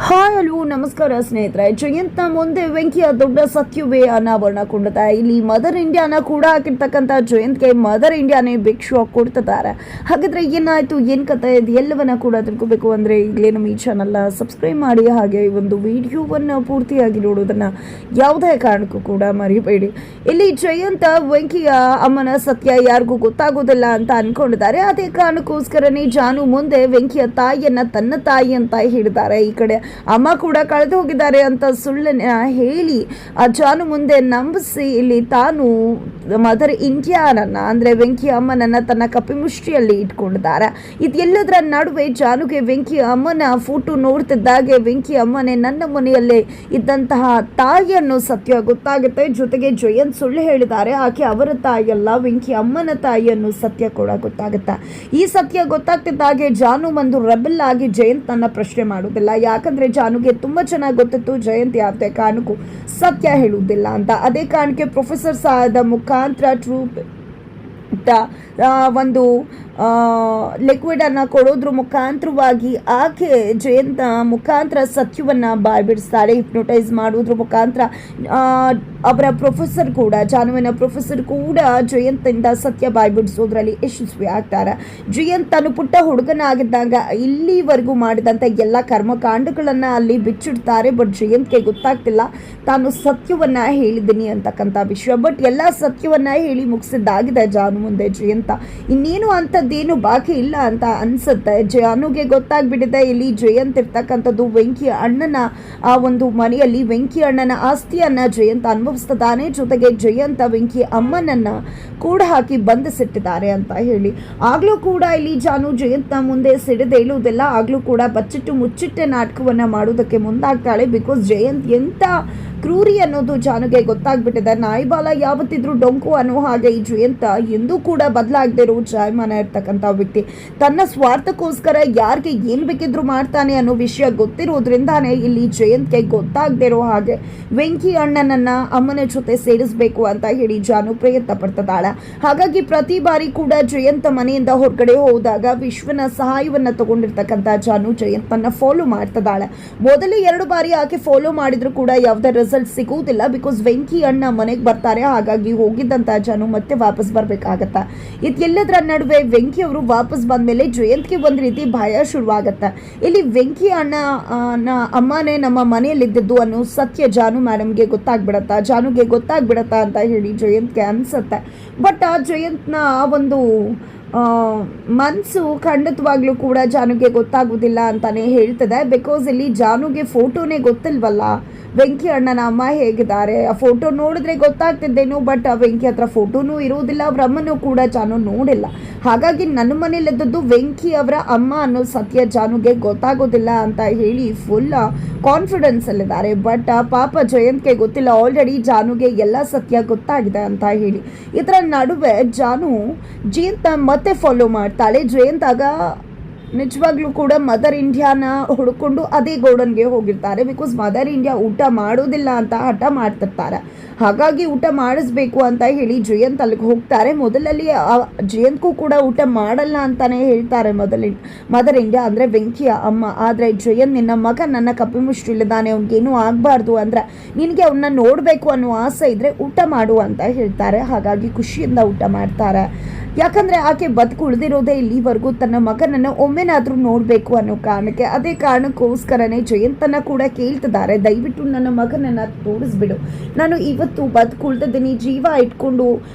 Hi hello ನಮಸ್ಕಾರ ಸ್ನೇಹಿತರೆ. ಜಯಂತ್ನ ಮುಂದೆ ವೆಂಕಿಯ ದೊಡ್ಡ ಸತ್ಯವೇ ಅನಾವರಣಗೊಂಡಿದೆ. ಇಲ್ಲಿ ಮದರ್ ಇಂಡಿಯಾನ ಕೂಡ ಹಾಕಿರ್ತಕ್ಕಂಥ ಜಯಂತ್ಗೆ ಮದರ್ ಇಂಡಿಯಾನೇ ಬಿಗ್ ಶಾಕ್ ಕೊಡ್ತಿದ್ದಾರೆ. ಹಾಗಾದ್ರೆ ಏನಾಯ್ತು, ಏನ್ ಕತೆ, ಇದು ಎಲ್ಲವನ್ನ ಕೂಡ ತಿಳ್ಕೋಬೇಕು ಅಂದ್ರೆ ಈಗಲೇ ನಮ್ಮ ಈ ಚಾನಲ್ನ ಸಬ್ಸ್ಕ್ರೈಬ್ ಮಾಡಿ, ಹಾಗೆ ಈ ಒಂದು ವಿಡಿಯೋವನ್ನು ಪೂರ್ತಿಯಾಗಿ ನೋಡೋದನ್ನ ಯಾವುದೇ ಕಾರಣಕ್ಕೂ ಕೂಡ ಮರಿಬೇಡಿ. ಇಲ್ಲಿ ಜಯಂತ್ ವೆಂಕಿಯ ಅಮ್ಮನ ಸತ್ಯ ಯಾರಿಗೂ ಗೊತ್ತಾಗೋದಿಲ್ಲ ಅಂತ ಅನ್ಕೊಂಡಿದ್ದಾರೆ. ಅದೇ ಕಾರಣಕ್ಕೋಸ್ಕರನೇ ಜಾನು ಮುಂದೆ ವೆಂಕಿಯ ತಾಯಿಯನ್ನ ತನ್ನ ತಾಯಿ ಅಂತ ಹೇಳಿದ್ದಾರೆ. ಈ ಕಡೆ ಅಮ್ಮ ಕೂಡ ಕಳೆದು ಹೋಗಿದ್ದಾರೆ ಅಂತ ಸುಳ್ಳನ್ನ ಹೇಳಿ ಜಾನು ಮುಂದೆ ನಂಬಿಸಿ ಇಲ್ಲಿ ತಾನು ಮದರ್ ಇಂಡಿಯಾನನ್ನ ಅಂದ್ರೆ ವೆಂಕಿ ಅಮ್ಮನನ್ನ ತನ್ನ ಕಪಿಮುಷ್ಟಿಯಲ್ಲಿ ಇಟ್ಕೊಂಡಿದ್ದಾರೆ. ಇದೆಲ್ಲದರ ನಡುವೆ ಜಾನುಗೆ ವೆಂಕಿ ಅಮ್ಮನ ಫೋಟೋ ನೋಡ್ತಿದ್ದಾಗೆ ವೆಂಕಿ ಅಮ್ಮನೆ ನನ್ನ ಮನೆಯಲ್ಲೇ ಇದ್ದಂತಹ ತಾಯಿಯನ್ನು ಸತ್ಯ ಗೊತ್ತಾಗುತ್ತೆ. ಜೊತೆಗೆ ಜಯಂತ್ ಸುಳ್ಳು ಹೇಳಿದ್ದಾರೆ, ಆಕೆ ಅವರ ತಾಯಿಯಲ್ಲ, ವೆಂಕಿ ಅಮ್ಮನ ತಾಯಿಯನ್ನು ಸತ್ಯ ಕೂಡ ಗೊತ್ತಾಗುತ್ತೆ. ಈ ಸತ್ಯ ಗೊತ್ತಾಗ್ತಿದ್ದಾಗೆ ಜಾನು ಒಂದು ರೆಬಲ್ ಆಗಿ ಜಯಂತ್ ನನ್ನ ಪ್ರಶ್ನೆ ಮಾಡುವುದಿಲ್ಲ. ಯಾಕಂದ್ರೆ ಜಾನುಗೆ ತುಂಬಾ ಚೆನ್ನಾಗಿ ಗೊತ್ತಿತ್ತು ಜಯಂತ್ ಯಾವುದೇ ಕಾರಣಕ್ಕೂ ಸತ್ಯ ಹೇಳುವುದಿಲ್ಲ ಅಂತ. ಅದೇ ಕಾರಣಕ್ಕೆ ಪ್ರೊಫೆಸರ್ ಸಹಾಯದ ಮುಖಾಂತರ ಟ್ರೂಪ್ ಒಂದು ಲಿಕ್ವಿಡ್ ಅನ್ನ ಕೊಡೋದ್ರ ಮುಖಾಂತರವಾಗಿ ಆಕೆ ಜಯಂತ್ ಮುಖಾಂತರ ಸತ್ಯವನ್ನ ಬಾಯ್ಬಿಡಿಸ್ತಾಳೆ. ಹಿಪ್ನೋಟೈಸ್ ಮಾಡೋದ್ರ ಮುಖಾಂತರ ಅವರ ಪ್ರೊಫೆಸರ್ ಕೂಡ, ಜಾನುವಿನ ಪ್ರೊಫೆಸರ್ ಕೂಡ ಜಯಂತಿಂದ ಸತ್ಯ ಬಾಯ್ಬಿಡಿಸೋದ್ರಲ್ಲಿ ಯಶಸ್ವಿ ಆಗ್ತಾರೆ. ಜಯಂತ್ ತಾನು ಪುಟ್ಟ ಹುಡುಗನಾಗಿದ್ದಾಗ ಇಲ್ಲಿವರೆಗೂ ಮಾಡಿದಂಥ ಎಲ್ಲ ಕರ್ಮಕಾಂಡಗಳನ್ನ ಅಲ್ಲಿ ಬಿಚ್ಚಿಡ್ತಾರೆ. ಬಟ್ ಜಯಂತ್ಗೆ ಗೊತ್ತಾಗ್ತಿಲ್ಲ ತಾನು ಸತ್ಯವನ್ನ ಹೇಳಿದ್ದೀನಿ ಅಂತಕ್ಕಂಥ ವಿಷಯ. ಬಟ್ ಎಲ್ಲ ಸತ್ಯವನ್ನ ಹೇಳಿ ಮುಗಿಸಿದ್ದಾಗಿದೆ ಜಾನು ಮುಂದೆ ಜಯಂತ. ಇನ್ನೇನು ಅಂಥದ್ದೇನು ಬಾಕಿ ಇಲ್ಲ ಅಂತ ಅನ್ಸುತ್ತೆ. ಜಾನುಗೆ ಗೊತ್ತಾಗ್ಬಿಟ್ಟಿದೆ ಇಲ್ಲಿ ಜಯಂತ್ ಇರ್ತಕ್ಕಂಥದ್ದು ವೆಂಕಿ ಅಣ್ಣನ ಆ ಒಂದು ಮನೆಯಲ್ಲಿ ವೆಂಕಿ ಅಣ್ಣನ ಆಸ್ತಿಯನ್ನ ಜಯಂತ್ ಅನುಭವಿಸ್ತಿದ್ದಾನೆ. ಜೊತೆಗೆ ಜಯಂತ ವೆಂಕಿ ಅಮ್ಮನನ್ನ ಕೂಡ ಹಾಕಿ ಬಂಧಿಸಿಟ್ಟಿದ್ದಾರೆ ಅಂತ ಹೇಳಿ. ಆಗ್ಲೂ ಕೂಡ ಇಲ್ಲಿ ಜಾನು ಜಯಂತ್ನ ಮುಂದೆ ಸಿಡಿದೇಳುವುದಿಲ್ಲ. ಆಗ್ಲೂ ಕೂಡ ಬಚ್ಚಿಟ್ಟು ಮುಚ್ಚಿಟ್ಟೆ ನಾಟಕವನ್ನ ಮಾಡೋದಕ್ಕೆ ಮುಂದಾಗ್ತಾಳೆ. ಬಿಕಾಸ್ ಜಯಂತ್ ಎಂತ ಕ್ರೂರಿ ಅನ್ನೋದು ಜಾನುಗೆ ಗೊತ್ತಾಗ್ಬಿಟ್ಟಿದೆ. ನಾಯಿಬಾಲ ಯಾವತ್ತಿದ್ರು ಡೊಂಕು ಅನ್ನೋ ಹಾಗೆ ಈ ಜಯಂತ ಎಂದೂ ಕೂಡ ಬದಲಾಗದೆ ಇರೋ ಜಾಯಮಾನ ಇರ್ತಕ್ಕಂಥ ವ್ಯಕ್ತಿ. ತನ್ನ ಸ್ವಾರ್ಥಕ್ಕೋಸ್ಕರ ಯಾರಿಗೆ ಏನ್ ಬೇಕಿದ್ರು ಮಾಡ್ತಾನೆ ಅನ್ನೋ ವಿಷಯ ಗೊತ್ತಿರೋದ್ರಿಂದಾನೇ ಇಲ್ಲಿ ಜಯಂತ್ಗೆ ಗೊತ್ತಾಗದೆ ಇರೋ ಹಾಗೆ ವೆಂಕಿ ಅಣ್ಣನನ್ನ ಅಮ್ಮನ ಜೊತೆ ಸೇರಿಸಬೇಕು ಅಂತ ಹೇಳಿ ಜಾನು ಪ್ರಯತ್ನ ಪಡ್ತಿದ್ದಾಳೆ. ಹಾಗಾಗಿ ಪ್ರತಿ ಬಾರಿ ಕೂಡ ಜಯಂತ್ ಮನೆಯಿಂದ ಹೊರಗಡೆ ಹೋದಾಗ ವಿಶ್ವನ ಸಹಾಯವನ್ನ ತಗೊಂಡಿರ್ತಕ್ಕಂಥ ಜಾನು ಜಯಂತನ್ನ ಫಾಲೋ ಮಾಡ್ತಿದ್ದಾಳೆ. ಮೊದಲು 2 ಬಾರಿ ಆಕೆ ಫಾಲೋ ಮಾಡಿದ್ರು ಕೂಡ ಯಾವುದೇ ರಿಸಲ್ಟ್ ಸಿಗುವುದಿಲ್ಲ. ಬಿಕಾಸ್ ವೆಂಕಿ ಅಣ್ಣ ಮನೆಗೆ ಬರ್ತಾರೆ. ಹಾಗಾಗಿ ಹೋಗಿದ್ದಂತ ಜಾನು ಮತ್ತೆ ವಾಪಸ್ ಬರ್ಬೇಕಾಗತ್ತ. ಇದೆಲ್ಲದರ ನಡುವೆ ವೆಂಕಿ ಅವರು ವಾಪಸ್ ಬಂದ್ಮೇಲೆ ಜಯಂತ್ಗೆ ಒಂದ್ ರೀತಿ ಭಯ ಶುರುವಾಗತ್ತೆ. ಇಲ್ಲಿ ವೆಂಕಿ ಅಮ್ಮನೇ ನಮ್ಮ ಮನೆಯಲ್ಲಿದ್ದದ್ದು ಅನ್ನೋ ಸತ್ಯ ಜಾನು ಮೇಡಮ್ಗೆ ಗೊತ್ತಾಗ್ಬಿಡತ್ತಾ, ಜಾನುಗೆ ಗೊತ್ತಾಗ್ಬಿಡತ್ತಾ ಅಂತ ಹೇಳಿ ಜಯಂತ್ಗೆ ಅನ್ಸತ್ತೆ. ಬಟ್ ಆ ಜಯಂತ್ನ ಒಂದು ಮನಸ್ಸು ಖಂಡಿತವಾಗ್ಲೂ ಕೂಡ ಜಾನುಗೆ ಗೊತ್ತಾಗೋದಿಲ್ಲ ಅಂತಾನೆ ಹೇಳ್ತದೆ. ಬಿಕಾಸ್ ಇಲ್ಲಿ ಜಾನುಗೆ ಫೋಟೋನೇ ಗೊತ್ತಿಲ್ವಲ್ಲ ವೆಂಕಿ ಅಣ್ಣನ ಅಮ್ಮ ಹೇಗಿದ್ದಾರೆ. ಆ ಫೋಟೋ ನೋಡಿದ್ರೆ ಗೊತ್ತಾಗ್ತಿದ್ದೇನು, ಬಟ್ ವೆಂಕಿ ಹತ್ರ ಫೋಟೋನೂ ಇರೋದಿಲ್ಲ, ಅವ್ರ ಅಮ್ಮನೂ ಕೂಡ ಜಾನು ನೋಡಿಲ್ಲ. ಹಾಗಾಗಿ ನನ್ನ ಮನೇಲಿದ್ದದ್ದು ವೆಂಕಿ ಅವರ ಅಮ್ಮ ಅನ್ನೋ ಸತ್ಯ ಜಾನುಗೆ ಗೊತ್ತಾಗೋದಿಲ್ಲ ಅಂತ ಹೇಳಿ ಫುಲ್ ಕಾನ್ಫಿಡೆನ್ಸ್ ಅಲ್ಲಿದ್ದಾರೆ. ಬಟ್ ಪಾಪ ಜಯಂತ್ಗೆ ಗೊತ್ತಿಲ್ಲ ಆಲ್ರೆಡಿ ಜಾನುಗೆ ಎಲ್ಲ ಸತ್ಯ ಗೊತ್ತಾಗಿದೆ ಅಂತ ಹೇಳಿ. ಇದರ ನಡುವೆ ಜಾನು ಜಯಂತ್ ಮತ್ತೆ ಫಾಲೋ ಮಾಡ್ತಾಳೆ. ಜಯಂತ್ ಆಗ ನಿಜವಾಗ್ಲೂ ಕೂಡ ಮದರ್ ಇಂಡಿಯಾನ ಹುಡ್ಕೊಂಡು ಅದೇ ಗೋಡನ್ಗೆ ಹೋಗಿರ್ತಾರೆ. ಬಿಕಾಸ್ ಮದರ್ ಇಂಡಿಯಾ ಊಟ ಮಾಡೋದಿಲ್ಲ ಅಂತ ಹಠ ಮಾಡ್ತಿರ್ತಾರೆ. ಹಾಗಾಗಿ ಊಟ ಮಾಡಿಸ್ಬೇಕು ಅಂತ ಹೇಳಿ ಜಯಂತ್ ಅಲ್ಲಿಗೆ ಹೋಗ್ತಾರೆ. ಮೊದಲಲ್ಲಿ ಜಯಂತ್ಗೂ ಕೂಡ ಊಟ ಮಾಡಲ್ಲ ಅಂತಾನೆ ಹೇಳ್ತಾರೆ ಮದರ್ ಇಂಡಿಯಾ ಅಂದ್ರೆ ವೆಂಕಿಯ ಅಮ್ಮ. ಆದ್ರೆ ಜಯಂತ್ ನಿನ್ನ ಮಗ ನನ್ನ ಕಪಿಮುಷ್ಟಿಲಿದ್ದಾನೆ, ಅವ್ನಿಗೇನು ಆಗಬಾರ್ದು ಅಂದ್ರೆ ನಿನಗೆ ಅವನ್ನ ನೋಡಬೇಕು ಅನ್ನೋ ಆಸೆ ಇದ್ರೆ ಊಟ ಮಾಡು ಅಂತ ಹೇಳ್ತಾರೆ. ಹಾಗಾಗಿ ಖುಷಿಯಿಂದ ಊಟ ಮಾಡ್ತಾರೆ. ಯಾಕಂದ್ರೆ ಆಕೆ ಬದುಕುಳಿದಿರೋದೇ ಇಲ್ಲಿವರೆಗೂ ತನ್ನ ಮಗನನ್ನು ಒಮ್ಮೆನಾದ್ರೂ ನೋಡಬೇಕು ಅನ್ನೋ ಕಾರಣಕ್ಕೆ. ಅದೇ ಕಾರಣಕ್ಕೋಸ್ಕರನೇ ಜಯಂತನ ಕೂಡ ಕೇಳ್ತಿದ್ದಾರೆ, ದಯವಿಟ್ಟು ನನ್ನ ಮಗನನ್ನ ತೋರಿಸ್ಬಿಡು, ನಾನು ಇವತ್ತು ಬದುಕುಳಿದಿದ್ದೀನಿ, ಜೀವ ಇಟ್ಕೊಂಡು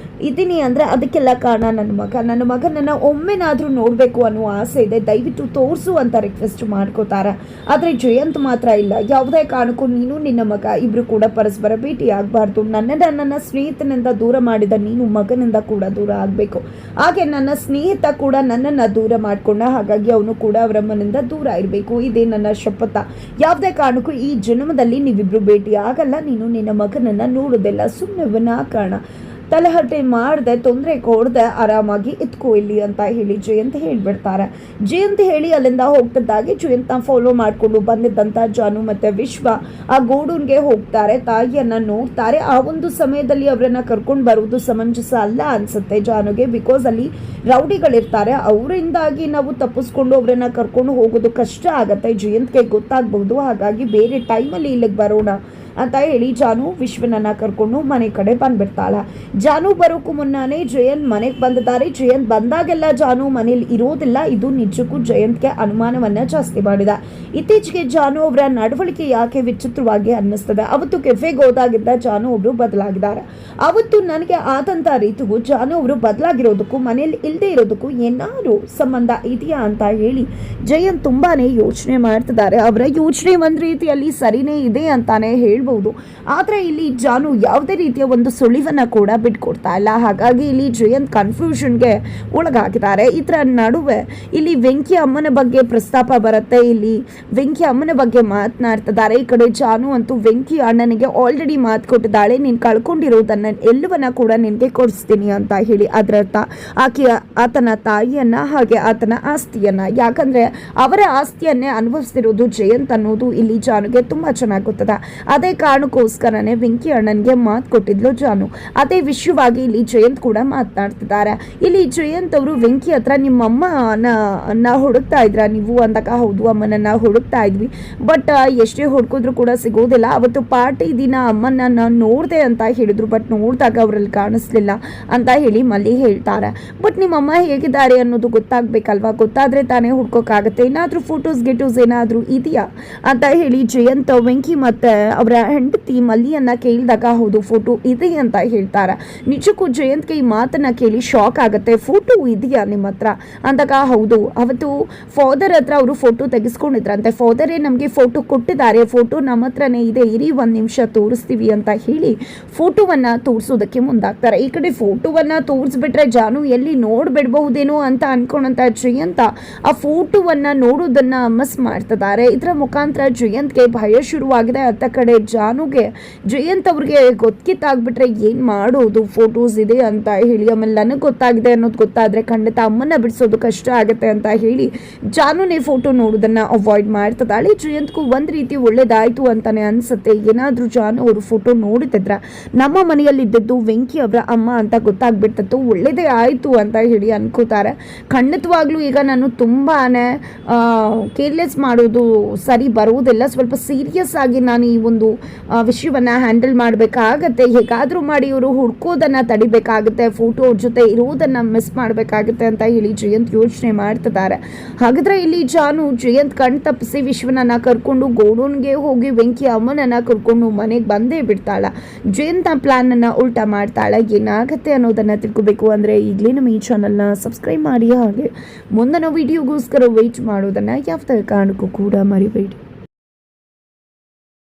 ಇದ್ದೀನಿ ಅಂದ್ರೆ ಅದಕ್ಕೆಲ್ಲ ಕಾರಣ ನನ್ನ ಮಗನನ್ನ ಒಮ್ಮೆನಾದ್ರೂ ನೋಡಬೇಕು ಅನ್ನೋ ಆಸೆ ಇದೆ, ದಯವಿಟ್ಟು ತೋರಿಸು ಅಂತ ರಿಕ್ವೆಸ್ಟ್ ಮಾಡ್ಕೋತಾರೆ. ಆದ್ರೆ ಜಯಂತ್ ಮಾತ್ರ ಇಲ್ಲ, ಯಾವುದೇ ಕಾರಣಕ್ಕೂ ನೀನು ನಿನ್ನ ಮಗ ಇಬ್ರು ಕೂಡ ಪರಸ್ಪರ ಭೇಟಿ ಆಗಬಾರ್ದು, ನನ್ನ ಸ್ನೇಹಿತನಿಂದ ದೂರ ಮಾಡಿದ ನೀನು ಮಗನಿಂದ ಕೂಡ ದೂರ ಆಗಬೇಕು. ಹಾಗೆ ನನ್ನ ಸ್ನೇಹಿತ ಕೂಡ ನನ್ನನ್ನು ದೂರ ಮಾಡ್ಕೊಂಡ, ಹಾಗಾಗಿ ಅವನು ಕೂಡ ಅವರ ಮನೆಯಿಂದ ದೂರ ಇರಬೇಕು, ಇದೇ ನನ್ನ ಶಪಥ. ಯಾವುದೇ ಕಾರಣಕ್ಕೂ ಈ ಜನ್ಮದಲ್ಲಿ ನೀವಿಬ್ರು ಭೇಟಿ ಆಗಲ್ಲ, ನೀನು ನಿನ್ನ ಮಗನನ್ನ ನೋಡೋದಿಲ್ಲ, ಸುಮ್ಮನೆ ವಿನಾಕಾರಣ ತಲೆಹರಟೆ ಮಾಡದೆ ತೊಂದರೆ ಕೊಡದೆ ಆರಾಮಾಗಿ ಇತ್ಕೋ ಇಲ್ಲಿ ಅಂತ ಹೇಳಿ ಜಯಂತ್ ಹೇಳಿಬಿಡ್ತಾರೆ. ಜಯಂತ್ ಹೇಳಿ ಅಲ್ಲಿಂದ ಹೋಗ್ತಿದ್ದಾಗೆ ಜಯಂತ್ನ ಫಾಲೋ ಮಾಡಿಕೊಂಡು ಬಂದಿದ್ದಂಥ ಜಾನು ಮತ್ತು ವಿಶ್ವ ಆ ಗೋಡೂನ್ಗೆ ಹೋಗ್ತಾರೆ, ತಾಯಿಯನ್ನ ನೋಡ್ತಾರೆ. ಆ ಒಂದು ಸಮಯದಲ್ಲಿ ಅವರನ್ನ ಕರ್ಕೊಂಡು ಬರುವುದು ಸಮಂಜಸ ಅಲ್ಲ ಅನ್ಸುತ್ತೆ ಜಾನುಗೆ, ಬಿಕಾಸ್ ಅಲ್ಲಿ ರೌಡಿಗಳಿರ್ತಾರೆ, ಅವರಿಂದಾಗಿ ನಾವು ತಪ್ಪಿಸ್ಕೊಂಡು ಅವರನ್ನ ಕರ್ಕೊಂಡು ಹೋಗೋದು ಕಷ್ಟ ಆಗತ್ತೆ, ಜಯಂತ್ಗೆ ಗೊತ್ತಾಗಬಹುದು. ಹಾಗಾಗಿ ಬೇರೆ ಟೈಮಲ್ಲಿ ಇಲ್ಲಿಗೆ ಬರೋಣ ಅಂತ ಹೇಳಿ ಜಾನು ವಿಶ್ವನನ್ನ ಕರ್ಕೊಂಡು ಮನೆ ಕಡೆ ಬಂದ್ಬಿಡ್ತಾಳ. ಜಾನು ಬರೋಕ್ಕೂ ಮುನ್ನಾನೇ ಜಯಂತ್ ಮನೆಗೆ ಬಂದಿದ್ದಾರೆ. ಜಯಂತ್ ಬಂದಾಗೆಲ್ಲ ಜಾನು ಮನೇಲಿ ಇರೋದಿಲ್ಲ. ಇದು ನಿಜಕ್ಕೂ ಜಯಂತ್ಗೆ ಅನುಮಾನವನ್ನ ಜಾಸ್ತಿ ಮಾಡಿದ. ಇತ್ತೀಚೆಗೆ ಜಾನು ಅವರ ನಡವಳಿಕೆ ಯಾಕೆ ವಿಚಿತ್ರವಾಗಿ ಅನ್ನಿಸ್ತದೆ. ಅವತ್ತು ಕೆಫೆಗೆ ಹೋದಾಗಿದ್ದ ಜಾನು ಒಬ್ರು ಬದಲಾಗಿದ್ದಾರೆ. ಅವತ್ತು ನನಗೆ ಆದಂತ ರೀತಿಗೂ ಜಾನು ಅವರು ಬದಲಾಗಿರೋದಕ್ಕೂ ಮನೇಲಿ ಇಲ್ಲದೆ ಇರೋದಕ್ಕೂ ಏನಾದ್ರು ಸಂಬಂಧ ಇದೆಯಾ ಅಂತ ಹೇಳಿ ಜಯಂತ್ ತುಂಬಾನೇ ಯೋಚನೆ ಮಾಡ್ತಿದ್ದಾರೆ. ಅವರ ಯೋಚನೆ ಒಂದ್ ರೀತಿಯಲ್ಲಿ ಸರಿನೇ ಇದೆ ಅಂತಾನೆ ಹೇಳ್ಬಹುದು. ಆದ್ರೆ ಇಲ್ಲಿ ಜಾನು ಯಾವುದೇ ರೀತಿಯ ಒಂದು ಸುಳಿವನ್ನ ಕೂಡ ಬಿಟ್ಕೊಡ್ತಾ ಇಲ್ಲ. ಹಾಗಾಗಿ ಇಲ್ಲಿ ಜಯಂತ್ ಕನ್ಫ್ಯೂಷನ್ಗೆ ಒಳಗಾಗಿದ್ದಾರೆ. ಇದರ ನಡುವೆ ಇಲ್ಲಿ ವೆಂಕಿ ಅಮ್ಮನ ಬಗ್ಗೆ ಪ್ರಸ್ತಾಪ ಬರುತ್ತೆ. ಇಲ್ಲಿ ವೆಂಕಿ ಅಮ್ಮನ ಬಗ್ಗೆ ಮಾತನಾಡ್ತಿದ್ದಾರೆ. ಈ ಕಡೆ ಜಾನು ಅಂತೂ ವೆಂಕಿ ಅಣ್ಣನಿಗೆ ಆಲ್ರೆಡಿ ಮಾತು ಕೊಟ್ಟಿದ್ದಾಳೆ, ನೀನ್ ಕಳ್ಕೊಂಡಿರೋದನ್ನ ಎಲ್ಲವನ್ನ ಕೂಡ ನಿನ್ಗೆ ಕೊಡಿಸ್ತೀನಿ ಅಂತ ಹೇಳಿ. ಅದರರ್ಥ ಆತನ ತಾಯಿಯನ್ನ ಹಾಗೆ ಆತನ ಆಸ್ತಿಯನ್ನ, ಯಾಕಂದ್ರೆ ಅವರ ಆಸ್ತಿಯನ್ನೇ ಅನುಭವಿಸ್ತಿರೋದು ಜಯಂತ್ ಅನ್ನೋದು ಇಲ್ಲಿ ಜಾನುಗೆ ತುಂಬಾ ಚೆನ್ನಾಗಿ ಗೊತ್ತದ. ಅದೇ ಕಾರಣಕ್ಕೋಸ್ಕರನೇ ವೆಂಕಿ ಅಣ್ಣನ್ಗೆ ಮಾತು ಕೊಟ್ಟಿದ್ಲು ಜಾನು. ಅದೇ ವಿಷಯವಾಗಿ ಇಲ್ಲಿ ಜಯಂತ್ ಕೂಡ ಮಾತನಾಡ್ತಿದ್ದಾರೆ. ಇಲ್ಲಿ ಜಯಂತ್ ಅವರು ವೆಂಕಿ ಹತ್ರ ನಿಮ್ಮಮ್ಮ ಹುಡುಕ್ತಾ ಇದ್ರ ನೀವು ಅಂದಾಗ, ಹೌದು ಅಮ್ಮನನ್ನ ಹುಡುಕ್ತಾ ಇದ್ವಿ, ಬಟ್ ಎಷ್ಟೇ ಹುಡುಕಿದ್ರು ಕೂಡ ಸಿಗೋದಿಲ್ಲ. ಅವತ್ತು ಪಾರ್ಟಿ ದಿನ ಅಮ್ಮನ ನಾನು ನೋಡಿದೆ ಅಂತ ಹೇಳಿದ್ರು, ಬಟ್ ನೋಡಿದಾಗ ಅವರಲ್ಲಿ ಕಾಣಿಸ್ಲಿಲ್ಲ ಅಂತ ಹೇಳಿ ಮಲ್ಲಿ ಹೇಳ್ತಾರೆ. ಬಟ್ ನಿಮ್ಮಮ್ಮ ಹೇಗಿದ್ದಾರೆ ಅನ್ನೋದು ಗೊತ್ತಾಗ್ಬೇಕಲ್ವಾ, ಗೊತ್ತಾದ್ರೆ ತಾನೇ ಹುಡ್ಕೋಕ್ಕಾಗತ್ತೆ. ಏನಾದ್ರೂ ಫೋಟೋಸ್ ಗಿಟೋಸ್ ಏನಾದ್ರೂ ಇದೆಯಾ ಅಂತ ಹೇಳಿ ಜಯಂತ್ ವೆಂಕಿ ಮತ್ತೆ ಅವರ ಹೆಂಡತಿ ಮಲ್ಲಿಯನ್ನ ಕೇಳಿದಾಗ ಹೌದು ಫೋಟೋ ಇದೆ ಅಂತ ಹೇಳ್ತಾರೆ. ನಿಜಕ್ಕೂ ಜಯಂತ್ಗೆ ಈ ಮಾತನ್ನ ಕೇಳಿ ಶಾಕ್ ಆಗುತ್ತೆ. ಫೋಟೋ ಇದೆಯಾ ನಿಮ್ಮ ಹತ್ರ ಅಂದಾಗ, ಹೌದು ಅವತ್ತು ಫಾದರ್ ಹತ್ರ ಅವರು ಫೋಟೋ ತೆಗೆಸ್ಕೊಂಡಿದ್ರಂತೆ, ಫಾದರೇ ನಮಗೆ ಫೋಟೋ ಕೊಟ್ಟಿದ್ದಾರೆ, ಫೋಟೋ ನಮ್ಮ ಹತ್ರನೇ ಇದೆ, ಇರಿ ಒಂದ್ ನಿಮಿಷ ತೋರಿಸ್ತೀವಿ ಅಂತ ಹೇಳಿ ಫೋಟೋವನ್ನ ತೋರಿಸೋದಕ್ಕೆ ಮುಂದಾಗ್ತಾರೆ. ಈ ಕಡೆ ಫೋಟೋವನ್ನ ತೋರಿಸ್ಬಿಟ್ರೆ ಜಾನು ಎಲ್ಲಿ ನೋಡ್ಬಿಡ್ಬಹುದೇನೋ ಅಂತ ಅನ್ಕೊಂಡಂತ ಜಯಂತ ಆ ಫೋಟೋವನ್ನ ನೋಡೋದನ್ನ ಮಿಸ್ ಮಾಡ್ತಿದ್ದಾರೆ. ಇದರ ಮುಖಾಂತರ ಜಯಂತ್ಗೆ ಭಯ ಶುರುವಾಗಿದೆ. ಅತ್ತ ಕಡೆ ಜಾನುಗೆ ಜಯಂತ್ ಅವ್ರಿಗೆ ಗೊತ್ತಿತ್ತಾಗ್ಬಿಟ್ರೆ ಏನ್ ಮಾಡೋದು, ಫೋಟೋಸ್ ಇದೆ ಅಂತ ಹೇಳಿ, ಆಮೇಲೆ ನನಗೆ ಗೊತ್ತಾಗಿದೆ ಅನ್ನೋದು ಗೊತ್ತಾದ್ರೆ ಖಂಡಿತ ಅಮ್ಮನ್ನ ಬಿಡಿಸೋದು ಕಷ್ಟ ಆಗುತ್ತೆ ಅಂತ ಹೇಳಿ ಜಾನುನೇ ಫೋಟೋ ನೋಡೋದನ್ನ ಅವಾಯ್ಡ್ ಮಾಡ್ತಿದ್ದಾಳೆ. ಜಯಂತ್ಗೂ ಒಂದ್ ರೀತಿ ಒಳ್ಳೇದಾಯ್ತು ಅಂತಾನೆ ಅನ್ಸುತ್ತೆ. ಏನಾದ್ರೂ ಜಾನು ಅವರು ಫೋಟೋ ನೋಡಿದ್ರ ನಮ್ಮ ಮನೆಯಲ್ಲಿ ಇದ್ದದ್ದು ವೆಂಕಿ ಅವರ ಅಮ್ಮ ಅಂತ ಗೊತ್ತಾಗ್ಬಿಡ್ತತ್ತು, ಒಳ್ಳೇದೇ ಆಯ್ತು ಅಂತ ಹೇಳಿ ಅನ್ಕೋತಾರೆ. ಖಂಡಿತವಾಗ್ಲೂ ಈಗ ನಾನು ತುಂಬಾನೇ ಕೇರ್ಲೆಸ್ ಮಾಡೋದು ಸರಿ ಬರುವುದಿಲ್ಲ. ಸ್ವಲ್ಪ ಸೀರಿಯಸ್ ಆಗಿ ನಾನು ಈ ಒಂದು ವಿಷಯವನ್ನ ಹ್ಯಾಂಡಲ್ ಮಾಡಬೇಕಾಗತ್ತೆ. ಹೇಗಾದ್ರೂ ಮಾಡಿ ಇವರು ಹುಡ್ಕೋದನ್ನ ತಡಿಬೇಕಾಗುತ್ತೆ, ಫೋಟೋ ಜೊತೆ ಇರೋದನ್ನ ಮಿಸ್ ಮಾಡಬೇಕಾಗುತ್ತೆ ಅಂತ ಹೇಳಿ ಜಯಂತ್ ಯೋಚನೆ ಮಾಡ್ತಿದ್ದಾರೆ. ಹಾಗಾದ್ರೆ ಇಲ್ಲಿ ಜಾನು ಜಯಂತ್ ಕಣ್ ತಪ್ಪಿಸಿ ವಿಶ್ವನನ್ನ ಕರ್ಕೊಂಡು ಗೋಡೂನ್ಗೆ ಹೋಗಿ ವೆಂಕಿ ಅಮ್ಮನನ್ನ ಕರ್ಕೊಂಡು ಮನೆಗೆ ಬಂದೇ ಬಿಡ್ತಾಳ. ಜಯಂತ್ ಪ್ಲಾನ್ ಅನ್ನ ಉಲ್ಟಾ ಮಾಡ್ತಾಳೆ. ಏನಾಗತ್ತೆ ಅನ್ನೋದನ್ನ ತಿಳ್ಕೋಬೇಕು ಅಂದ್ರೆ ಈಗಲೇ ನಮ್ಮ ಈ ಚಾನಲ್ನ ಸಬ್ಸ್ಕ್ರೈಬ್ ಮಾಡಿ, ಹಾಗೆ ಮುಂದಿನ ವಿಡಿಯೋಗೋಸ್ಕರ ವೇಟ್ ಮಾಡೋದನ್ನ ಯಾವ ಕಾರಣಕ್ಕೂ ಕೂಡ ಮರಿಬೇಡಿ.